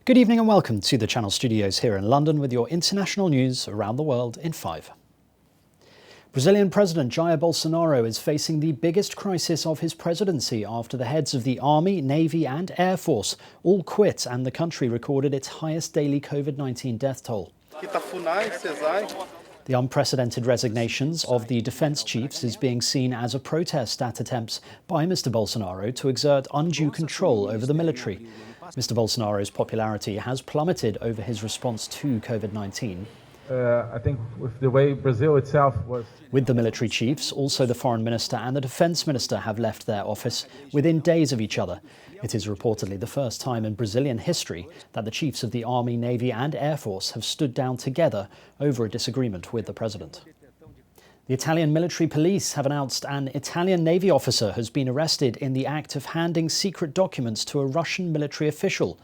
Good evening and welcome to the Channel Studios here in London with your international news around the world in 5. Brazilian President Jair Bolsonaro is facing the biggest crisis of his presidency after the heads of the Army, Navy and Air Force all quit and the country recorded its highest daily COVID-19 death toll. The unprecedented resignations of the defence chiefs is being seen as a protest at attempts by Mr. Bolsonaro to exert undue control over the military. Mr. Bolsonaro's popularity has plummeted over his response to COVID-19. I think with the way Brazil itself was... With the military chiefs, also the foreign minister and the defence minister have left their office within days of each other. It is reportedly the first time in Brazilian history that the chiefs of the Army, Navy and Air Force have stood down together over a disagreement with the president. The Italian military police have announced an Italian Navy officer has been arrested in the act of handing secret documents to a Russian military official.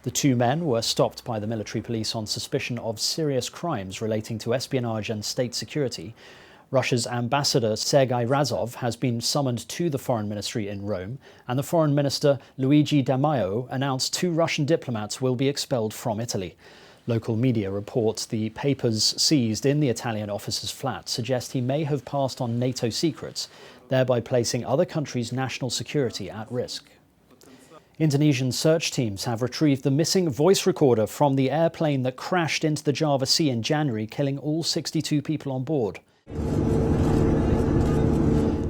The two men were stopped by the military police on suspicion of serious crimes relating to espionage and state security. Russia's ambassador Sergei Razov has been summoned to the foreign ministry in Rome, and the foreign minister Luigi Di Maio announced 2 Russian diplomats will be expelled from Italy. Local media reports the papers seized in the Italian officer's flat suggest he may have passed on NATO secrets, thereby placing other countries' national security at risk. Indonesian search teams have retrieved the missing voice recorder from the airplane that crashed into the Java Sea in January, killing all 62 people on board.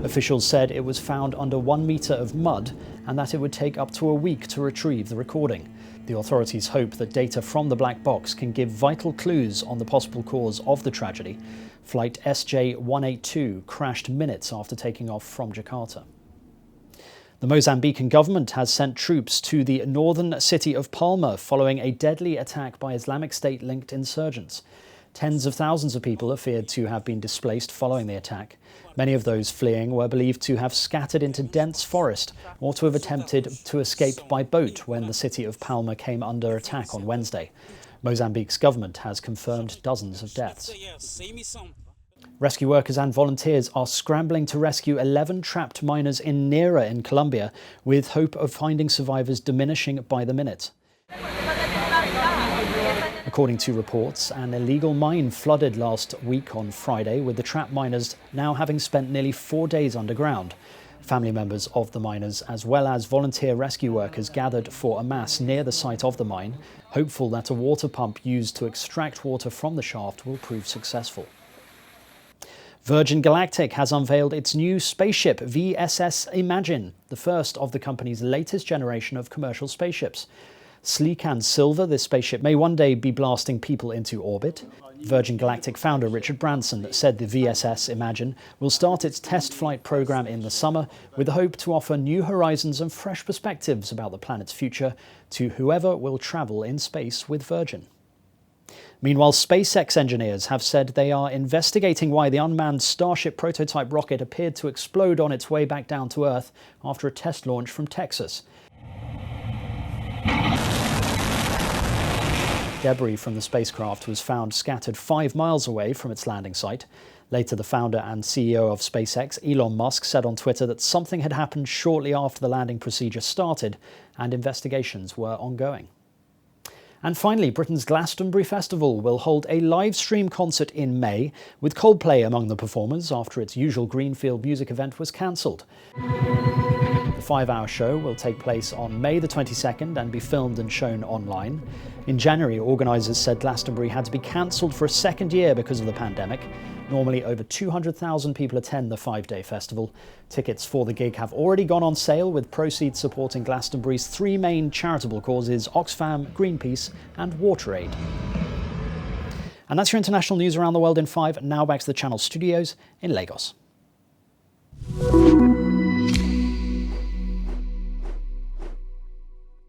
Officials said it was found under 1 metre of mud and that it would take up to a week to retrieve the recording. The authorities hope that data from the black box can give vital clues on the possible cause of the tragedy. Flight SJ182 crashed minutes after taking off from Jakarta. The Mozambican government has sent troops to the northern city of Palma following a deadly attack by Islamic State-linked insurgents. Tens of thousands of people are feared to have been displaced following the attack. Many of those fleeing were believed to have scattered into dense forest or to have attempted to escape by boat when the city of Palma came under attack on Wednesday. Mozambique's government has confirmed dozens of deaths. Rescue workers and volunteers are scrambling to rescue 11 trapped miners in Nera in Colombia, with hope of finding survivors diminishing by the minute. According to reports, an illegal mine flooded last week on Friday, with the trapped miners now having spent nearly 4 days underground. Family members of the miners, as well as volunteer rescue workers, gathered for a mass near the site of the mine, hopeful that a water pump used to extract water from the shaft will prove successful. Virgin Galactic has unveiled its new spaceship, VSS Imagine, the first of the company's latest generation of commercial spaceships. Sleek and silver, this spaceship may one day be blasting people into orbit. Virgin Galactic founder Richard Branson said the VSS Imagine will start its test flight program in the summer with the hope to offer new horizons and fresh perspectives about the planet's future to whoever will travel in space with Virgin. Meanwhile, SpaceX engineers have said they are investigating why the unmanned Starship prototype rocket appeared to explode on its way back down to Earth after a test launch from Texas. Debris from the spacecraft was found scattered 5 miles away from its landing site. Later, the founder and CEO of SpaceX, Elon Musk, said on Twitter that something had happened shortly after the landing procedure started and investigations were ongoing. And finally, Britain's Glastonbury Festival will hold a live stream concert in May, with Coldplay among the performers after its usual Greenfield music event was cancelled. The 5-hour show will take place on May the 22nd and be filmed and shown online. In January, organisers said Glastonbury had to be cancelled for a second year because of the pandemic. Normally, over 200,000 people attend the 5-day festival. Tickets for the gig have already gone on sale, with proceeds supporting Glastonbury's 3 main charitable causes: Oxfam, Greenpeace and WaterAid. And that's your international news around the world in 5. Now back to the Channel Studios in Lagos.